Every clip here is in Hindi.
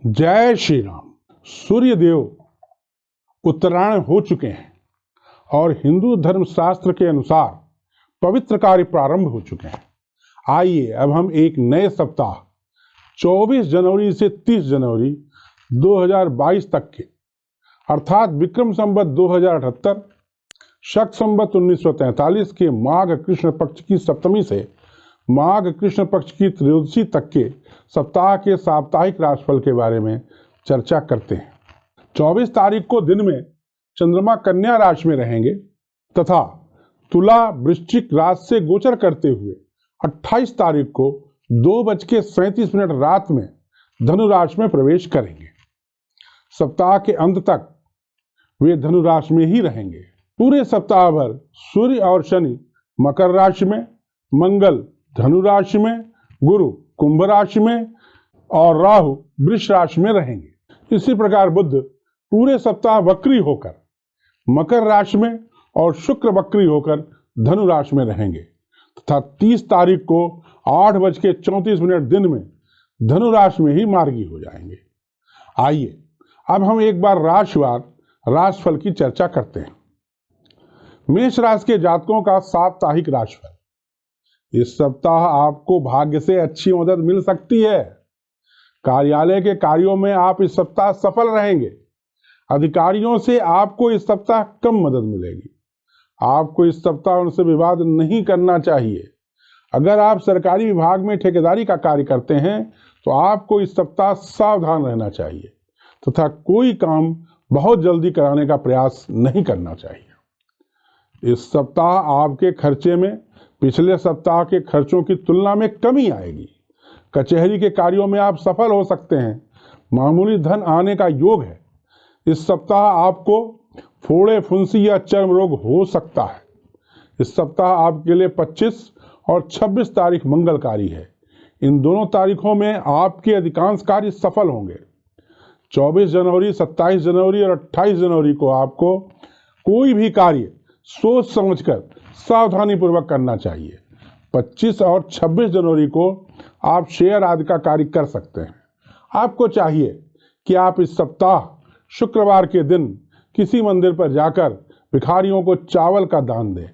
जय श्री राम। सूर्य देव उत्तरायण हो चुके हैं और हिंदू धर्म शास्त्र के अनुसार पवित्र कार्य प्रारंभ हो चुके हैं। आइए अब हम एक नए सप्ताह 24 जनवरी से 30 जनवरी 2022 तक के अर्थात विक्रम संवत 2078 शक संवत 1943 के माघ कृष्ण पक्ष की सप्तमी से माघ कृष्ण पक्ष की त्रयोदशी तक के सप्ताह के साप्ताहिक राशिफल के बारे में चर्चा करते हैं। 24 तारीख को दिन में चंद्रमा कन्या राशि में रहेंगे तथा तुला वृश्चिक राशि से गोचर करते हुए 28 तारीख को 2:37 रात में धनु राशि में प्रवेश करेंगे। सप्ताह के अंत तक वे धनु राशि में ही रहेंगे। पूरे सप्ताह भर सूर्य और शनि मकर राशि में, मंगल धनु राशि में, गुरु कुंभ राशि में और राहु वृष राशि में रहेंगे। इसी प्रकार बुध पूरे सप्ताह वक्री होकर मकर राशि में और शुक्र वक्री होकर धनु राशि में रहेंगे तथा 30 तारीख को 8:34 दिन में धनु राशि में ही मार्गी हो जाएंगे। आइए अब हम एक बार राशिवार राशिफल की चर्चा करते हैं। मेष राशि के जातकों का साप्ताहिक राशिफल। इस सप्ताह आपको भाग्य से अच्छी मदद मिल सकती है। कार्यालय के कार्यों में आप इस सप्ताह सफल रहेंगे। अधिकारियों से आपको इस सप्ताह कम मदद मिलेगी। आपको इस सप्ताह उनसे विवाद नहीं करना चाहिए। अगर आप सरकारी विभाग में ठेकेदारी का कार्य करते हैं तो आपको इस सप्ताह सावधान रहना चाहिए तथा कोई काम बहुत जल्दी कराने का प्रयास नहीं करना चाहिए। इस सप्ताह आपके खर्चे में पिछले सप्ताह के खर्चों की तुलना में कमी आएगी। कचहरी के कार्यों में आप सफल हो सकते हैं। मामूली धन आने का योग है। इस सप्ताह आपको फोड़े फुंसी या चर्म रोग हो सकता है। इस सप्ताह आपके लिए 25 और 26 तारीख मंगलकारी है। इन दोनों तारीखों में आपके अधिकांश कार्य सफल होंगे। 24 जनवरी, 27 जनवरी और 28 जनवरी को आपको कोई भी कार्य सोच समझकर सावधानी पूर्वक करना चाहिए। 25 और 26 जनवरी को आप शेयर आदि का कार्य कर सकते हैं। आपको चाहिए कि आप इस सप्ताह शुक्रवार के दिन किसी मंदिर पर जाकर भिखारियों को चावल का दान दें।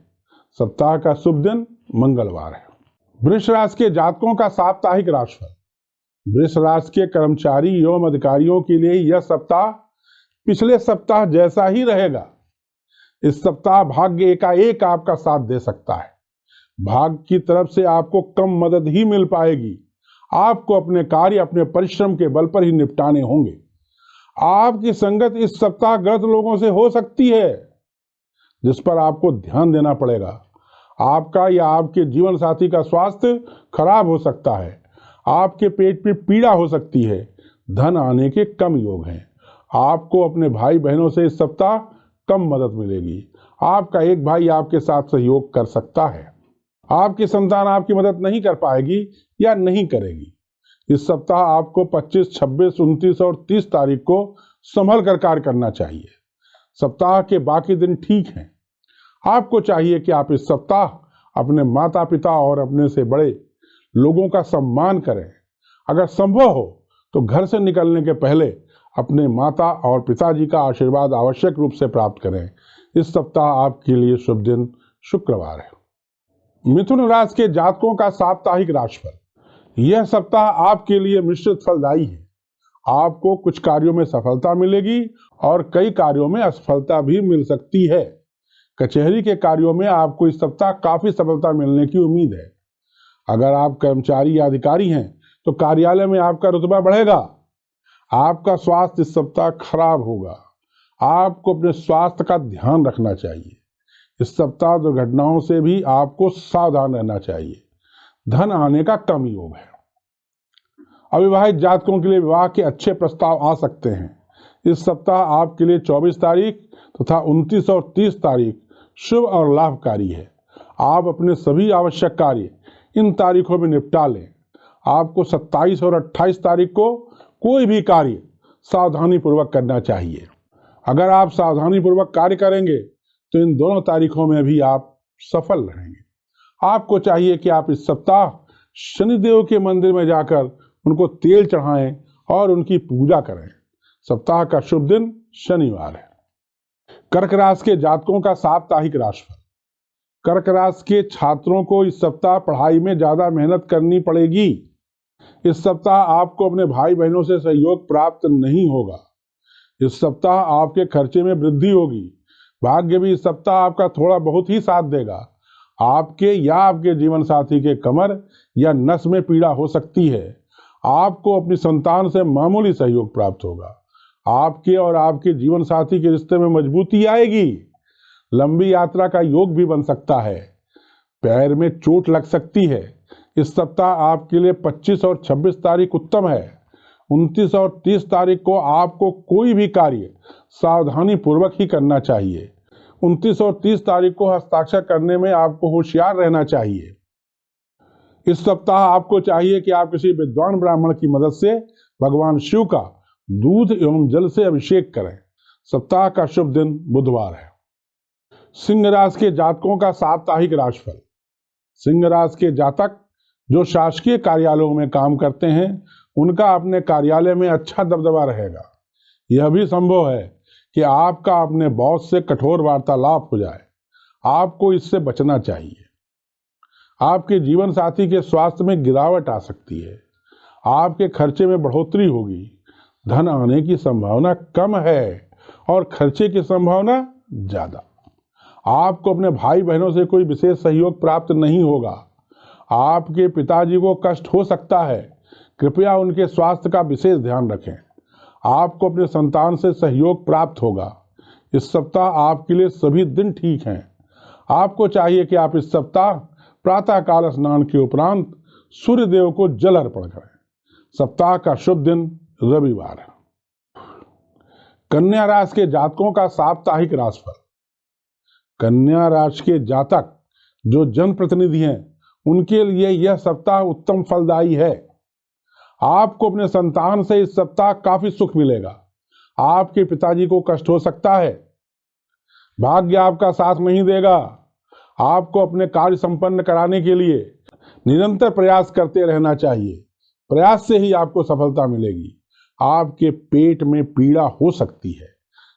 सप्ताह का शुभ दिन मंगलवार है। वृष राशि के जातकों का साप्ताहिक राशिफल। वृष राशि के कर्मचारी एवं अधिकारियों के लिए यह सप्ताह पिछले सप्ताह जैसा ही रहेगा। इस सप्ताह भाग्य एकाएक आपका साथ दे सकता है। भाग्य की तरफ से आपको कम मदद ही मिल पाएगी। आपको अपने कार्य अपने परिश्रम के बल पर ही निपटाने होंगे। आपकी संगत इस सप्ताह गलत लोगों से हो सकती है जिस पर आपको ध्यान देना पड़ेगा। आपका या आपके जीवन साथी का स्वास्थ्य खराब हो सकता है। आपके पेट में पीड़ा हो सकती है। धन आने के कम योग हैं। आपको अपने भाई बहनों से इस सप्ताह कम मदद मिलेगी। आपका एक भाई आपके साथ सहयोग कर सकता है। आपकी संतान आपकी मदद नहीं कर पाएगी या नहीं करेगी। इस सप्ताह आपको 25, 26, 29 और 30 तारीख को संभल कर कार्य करना चाहिए। सप्ताह के बाकी दिन ठीक हैं। आपको चाहिए कि आप इस सप्ताह अपने माता पिता और अपने से बड़े लोगों का सम्मान करें। अगर संभव हो तो घर से निकलने के पहले अपने माता और पिताजी का आशीर्वाद आवश्यक रूप से प्राप्त करें। इस सप्ताह आपके लिए शुभ दिन शुक्रवार है। मिथुन राशि के जातकों का साप्ताहिक राशिफल। यह सप्ताह आपके लिए मिश्रित फलदायी है। आपको कुछ कार्यों में सफलता मिलेगी और कई कार्यों में असफलता भी मिल सकती है। कचहरी के कार्यों में आपको इस सप्ताह काफी सफलता मिलने की उम्मीद है। अगर आप कर्मचारी या अधिकारी हैं तो कार्यालय में आपका रुतबा बढ़ेगा। आपका स्वास्थ्य इस सप्ताह खराब होगा। आपको अपने स्वास्थ्य का ध्यान रखना चाहिए। इस सप्ताह दुर्घटनाओं से भी आपको सावधान रहना चाहिए। धन आने का कम योग है। अविवाहित जातकों के लिए विवाह के अच्छे प्रस्ताव आ सकते हैं। इस सप्ताह आपके लिए 24 तारीख तथा 29 और 30 तारीख शुभ और लाभकारी है। आप अपने सभी आवश्यक कार्य इन तारीखों में निपटा लें। आपको 27 और 28 तारीख को कोई भी कार्य सावधानी पूर्वक करना चाहिए। अगर आप सावधानी पूर्वक कार्य करेंगे तो इन दोनों तारीखों में भी आप सफल रहेंगे। आपको चाहिए कि आप इस सप्ताह शनिदेव के मंदिर में जाकर उनको तेल चढ़ाएं और उनकी पूजा करें। सप्ताह का शुभ दिन शनिवार है। कर्क राशि के जातकों का साप्ताहिक राशिफल। कर्क राशि के छात्रों को इस सप्ताह पढ़ाई में ज्यादा मेहनत करनी पड़ेगी। इस सप्ताह आपको अपने भाई बहनों से सहयोग प्राप्त नहीं होगा। इस सप्ताह आपके खर्चे में वृद्धि होगी। भाग्य भी इस सप्ताह आपका थोड़ा बहुत ही साथ देगा। आपके या आपके जीवन साथी के कमर या नस में पीड़ा हो सकती है। आपको अपनी संतान से मामूली सहयोग प्राप्त होगा। आपके और आपके जीवन साथी के रिश्ते में मजबूती आएगी। लंबी यात्रा का योग भी बन सकता है। पैर में चोट लग सकती है। इस सप्ताह आपके लिए 25 और 26 तारीख उत्तम है। 29 और 30 तारीख को आपको कोई भी कार्य सावधानी पूर्वक ही करना चाहिए। 29 और 30 तारीख को हस्ताक्षर करने में आपको होशियार रहना चाहिए। इस सप्ताह आपको चाहिए कि आप किसी विद्वान ब्राह्मण की मदद से भगवान शिव का दूध एवं जल से अभिषेक करें। सप्ताह का शुभ दिन बुधवार है। सिंह राशि के जातकों का साप्ताहिक राशिफल। सिंह राशि के जातक जो शासकीय कार्यालयों में काम करते हैं उनका अपने कार्यालय में अच्छा दबदबा रहेगा। यह भी संभव है कि आपका अपने बॉस से कठोर वार्तालाप हो जाए। आपको इससे बचना चाहिए। आपके जीवन साथी के स्वास्थ्य में गिरावट आ सकती है। आपके खर्चे में बढ़ोतरी होगी। धन आने की संभावना कम है और खर्चे की संभावना ज्यादा। आपको अपने भाई बहनों से कोई विशेष सहयोग प्राप्त नहीं होगा। आपके पिताजी को कष्ट हो सकता है। कृपया उनके स्वास्थ्य का विशेष ध्यान रखें। आपको अपने संतान से सहयोग प्राप्त होगा। इस सप्ताह आपके लिए सभी दिन ठीक हैं। आपको चाहिए कि आप इस सप्ताह प्रातःकाल स्नान के उपरांत सूर्य देव को जल अर्पण करें। सप्ताह का शुभ दिन रविवार है। कन्या राशि के जातकों का साप्ताहिक राशिफल। कन्या राशि के जातक जो जनप्रतिनिधि हैं उनके लिए यह सप्ताह उत्तम फलदायी है। आपको अपने संतान से इस सप्ताह काफी सुख मिलेगा। आपके पिताजी को कष्ट हो सकता है। भाग्य आपका साथ नहीं देगा। आपको अपने कार्य संपन्न कराने के लिए निरंतर प्रयास करते रहना चाहिए। प्रयास से ही आपको सफलता मिलेगी। आपके पेट में पीड़ा हो सकती है।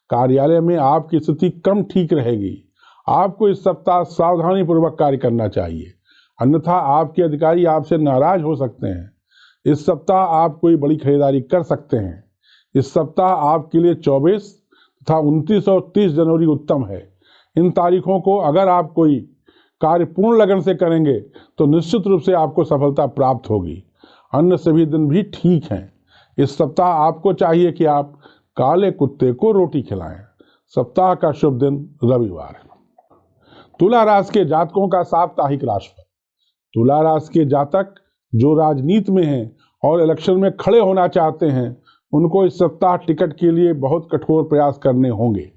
कार्यालय में आपकी स्थिति कम ठीक रहेगी। आपको इस सप्ताह सावधानी पूर्वक कार्य करना चाहिए, अन्यथा आपके अधिकारी आपसे नाराज हो सकते हैं। इस सप्ताह आप कोई बड़ी खरीदारी कर सकते हैं। इस सप्ताह आपके लिए 24 तथा 29 और 30 जनवरी उत्तम है। इन तारीखों को अगर आप कोई कार्य पूर्ण लगन से करेंगे तो निश्चित रूप से आपको सफलता प्राप्त होगी। अन्य सभी दिन भी ठीक हैं। इस सप्ताह आपको चाहिए कि आप काले कुत्ते को रोटी खिलाएं। सप्ताह का शुभ दिन रविवार है। तुला राशि के जातकों का साप्ताहिक राशिफल। तुला राशि के जातक जो राजनीति में हैं और इलेक्शन में खड़े होना चाहते हैं उनको इस सप्ताह टिकट के लिए बहुत कठोर प्रयास करने होंगे।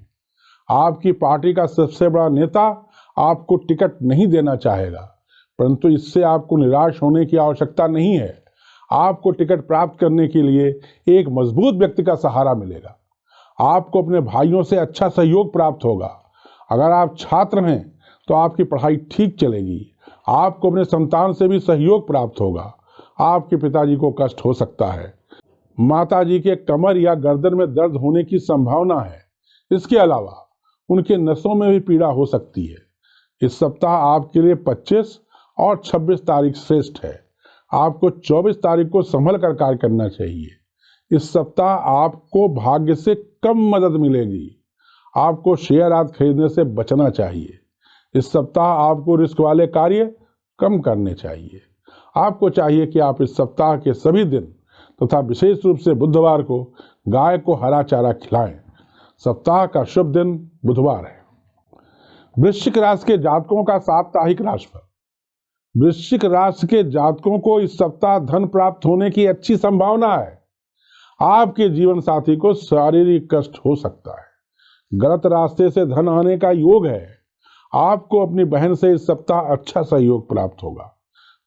आपकी पार्टी का सबसे बड़ा नेता आपको टिकट नहीं देना चाहेगा, परंतु इससे आपको निराश होने की आवश्यकता नहीं है। आपको टिकट प्राप्त करने के लिए एक मजबूत व्यक्ति का सहारा मिलेगा। आपको अपने भाइयों से अच्छा सहयोग प्राप्त होगा। अगर आप छात्र हैं तो आपकी पढ़ाई ठीक चलेगी। आपको अपने संतान से भी सहयोग प्राप्त होगा। आपके पिताजी को कष्ट हो सकता है। माताजी के कमर या गर्दन में दर्द होने की संभावना है। इसके अलावा उनके नसों में भी पीड़ा हो सकती है। इस सप्ताह आपके लिए 25 और 26 तारीख श्रेष्ठ है। आपको 24 तारीख को संभल कर कार्य करना चाहिए। इस सप्ताह आपको भाग्य से कम मदद मिलेगी। आपको शेयर आदि खरीदने से बचना चाहिए। इस सप्ताह आपको रिस्क वाले कार्य कम करने चाहिए। आपको चाहिए कि आप इस सप्ताह के सभी दिन तथा विशेष रूप से बुधवार को गाय को हरा चारा खिलाएं। सप्ताह का शुभ दिन बुधवार है। वृश्चिक राशि के जातकों का साप्ताहिक राशिफल। वृश्चिक राशि के जातकों को इस सप्ताह धन प्राप्त होने की अच्छी संभावना है। आपके जीवन साथी को शारीरिक कष्ट हो सकता है। गलत रास्ते से धन आने का योग है। आपको अपनी बहन से इस सप्ताह अच्छा सहयोग प्राप्त होगा।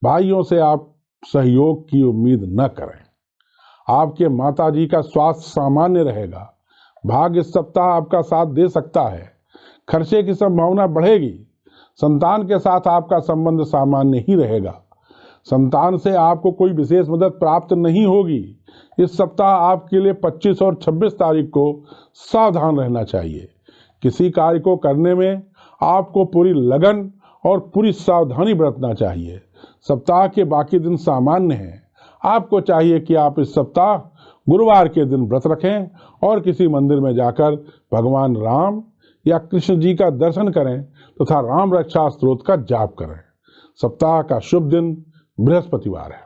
भाइयों से आप सहयोग की उम्मीद न करें। आपके माताजी का स्वास्थ्य सामान्य रहेगा। भाग्य इस सप्ताह आपका साथ दे सकता है। खर्चे की संभावना बढ़ेगी। संतान के साथ आपका संबंध सामान्य ही रहेगा। संतान से आपको कोई विशेष मदद प्राप्त नहीं होगी। इस सप्ताह आपके लिए 25 और 26 तारीख को सावधान रहना चाहिए। किसी कार्य को करने में आपको पूरी लगन और पूरी सावधानी बरतना चाहिए। सप्ताह के बाकी दिन सामान्य हैं। आपको चाहिए कि आप इस सप्ताह गुरुवार के दिन व्रत रखें और किसी मंदिर में जाकर भगवान राम या कृष्ण जी का दर्शन करें तथा राम रक्षा स्तोत्र का जाप करें। सप्ताह का शुभ दिन बृहस्पतिवार है।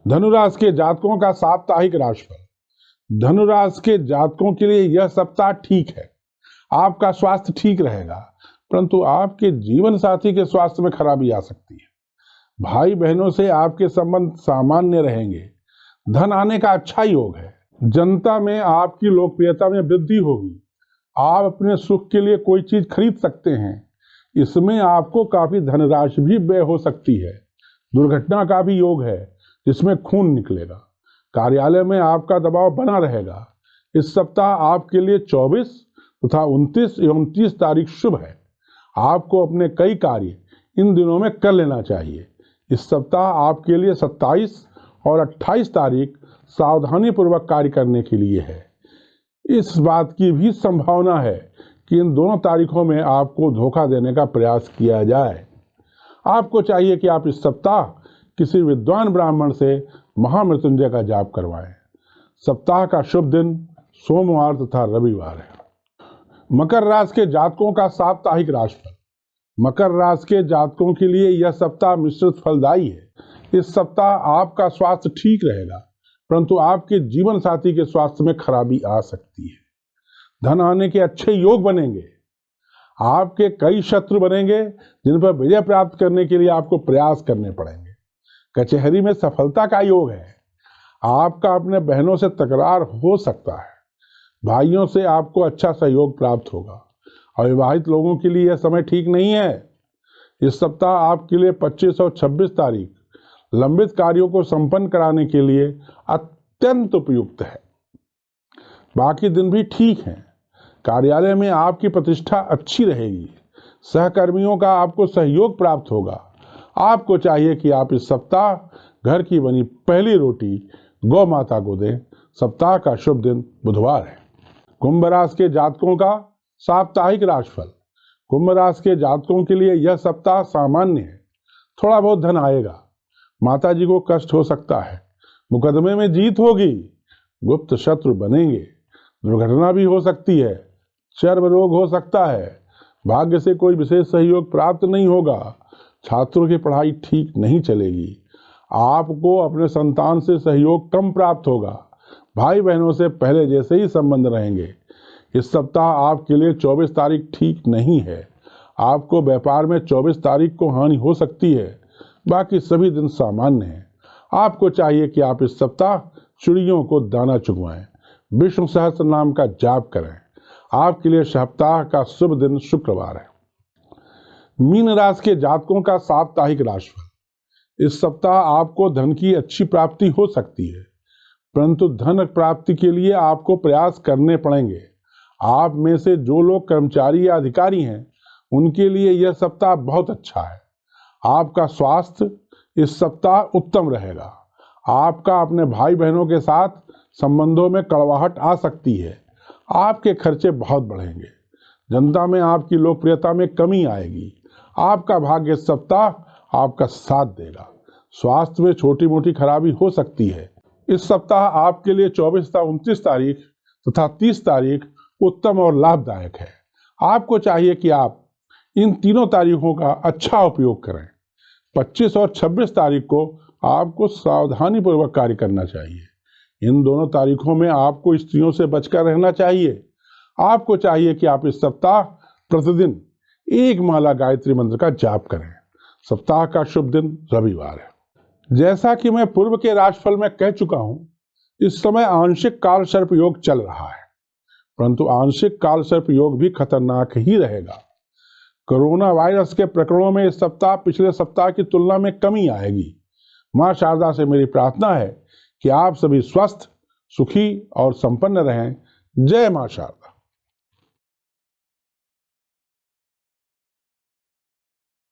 धनुराशि के जातकों का साप्ताहिक राशिफल। धनुराशि के जातकों के लिए यह सप्ताह ठीक है। आपका स्वास्थ्य ठीक रहेगा, परंतु आपके जीवन साथी के स्वास्थ्य में खराबी आ सकती है। भाई बहनों से आपके संबंध सामान्य रहेंगे। धन आने का अच्छा योग है। जनता में आपकी लोकप्रियता में वृद्धि होगी। आप अपने सुख के लिए कोई चीज खरीद सकते हैं। इसमें आपको काफी धनराशि भी व्यय हो सकती है। दुर्घटना का भी योग है जिसमें खून निकलेगा। कार्यालय में आपका दबाव बना रहेगा। इस सप्ताह आपके लिए 24 तथा 29 एवं 30 तारीख शुभ है। आपको अपने कई कार्य इन दिनों में कर लेना चाहिए। इस सप्ताह आपके लिए 27 और 28 तारीख सावधानी पूर्वक कार्य करने के लिए है। इस बात की भी संभावना है कि इन दोनों तारीखों में आपको धोखा देने का प्रयास किया जाए। आपको चाहिए कि आप इस सप्ताह किसी विद्वान ब्राह्मण से महामृत्युंजय का जाप करवाएं। सप्ताह का शुभ दिन सोमवार तथा रविवार है। मकर राशि के जातकों का साप्ताहिक राशिफल। मकर राशि के जातकों के लिए यह सप्ताह मिश्रित फलदायी है। इस सप्ताह आपका स्वास्थ्य ठीक रहेगा, परंतु आपके जीवन साथी के स्वास्थ्य में खराबी आ सकती है। धन आने के अच्छे योग बनेंगे। आपके कई शत्रु बनेंगे जिन पर विजय प्राप्त करने के लिए आपको प्रयास करने पड़ेंगे। कचहरी में सफलता का योग है। आपका अपने बहनों से तकरार हो सकता है। भाइयों से आपको अच्छा सहयोग प्राप्त होगा। अविवाहित लोगों के लिए यह समय ठीक नहीं है। इस सप्ताह आपके लिए 25 और 26 तारीख लंबित कार्यों को संपन्न कराने के लिए अत्यंत उपयुक्त है। बाकी दिन भी ठीक हैं। कार्यालय में आपकी प्रतिष्ठा अच्छी रहेगी। सहकर्मियों का आपको सहयोग प्राप्त होगा। आपको चाहिए कि आप इस सप्ताह घर की बनी पहली रोटी गौ माता को दें। सप्ताह का शुभ दिन बुधवार है। कुंभ राशि के जातकों का साप्ताहिक राशिफल। कुंभ राशि के जातकों के लिए यह सप्ताह सामान्य है। थोड़ा बहुत धन आएगा। माता जी को कष्ट हो सकता है। मुकदमे में जीत होगी। गुप्त शत्रु बनेंगे। दुर्घटना भी हो सकती है। चर्म रोग हो सकता है। भाग्य से कोई विशेष सहयोग प्राप्त नहीं होगा। छात्रों की पढ़ाई ठीक नहीं चलेगी। आपको अपने संतान से सहयोग कम प्राप्त होगा। भाई बहनों से पहले जैसे ही संबंध रहेंगे। इस सप्ताह आपके लिए 24 तारीख ठीक नहीं है। आपको व्यापार में 24 तारीख को हानि हो सकती है। बाकी सभी दिन सामान्य हैं। आपको चाहिए कि आप इस सप्ताह चिड़ियों को दाना चुगवाएं। विष्णु सहस्त्र नाम का जाप करें। आपके लिए सप्ताह का शुभ दिन शुक्रवार है। मीन राशि के जातकों का साप्ताहिक राशिफल। इस सप्ताह आपको धन की अच्छी प्राप्ति हो सकती है, परंतु धन प्राप्ति के लिए आपको प्रयास करने पड़ेंगे। आप में से जो लोग कर्मचारी या अधिकारी हैं, उनके लिए यह सप्ताह बहुत अच्छा है। आपका स्वास्थ्य इस सप्ताह उत्तम रहेगा। आपका अपने भाई बहनों के साथ संबंधों में कड़वाहट आ सकती है। आपके खर्चे बहुत बढ़ेंगे। जनता में आपकी लोकप्रियता में कमी आएगी। आपका भाग्य इस सप्ताह आपका साथ देगा। स्वास्थ्य में छोटी मोटी खराबी हो सकती है। इस सप्ताह आपके लिए 24 तथा 29 तारीख तथा 30 तारीख उत्तम और लाभदायक है। आपको चाहिए कि आप इन तीनों तारीखों का अच्छा उपयोग करें। 25 और 26 तारीख को आपको सावधानी पूर्वक कार्य करना चाहिए। इन दोनों तारीखों में आपको स्त्रियों से बचकर रहना चाहिए। आपको चाहिए कि आप इस सप्ताह प्रतिदिन एक माला गायत्री मंत्र का जाप करें। सप्ताह का शुभ दिन रविवार है। जैसा कि मैं पूर्व के राशिफल में कह चुका हूं, इस समय आंशिक काल सर्प योग चल रहा है, परंतु आंशिक काल सर्प योग भी खतरनाक ही रहेगा। कोरोना वायरस के प्रकरणों में इस सप्ताह पिछले सप्ताह की तुलना में कमी आएगी। मां शारदा से मेरी प्रार्थना है कि आप सभी स्वस्थ, सुखी और संपन्न रहें। जय मां शारदा।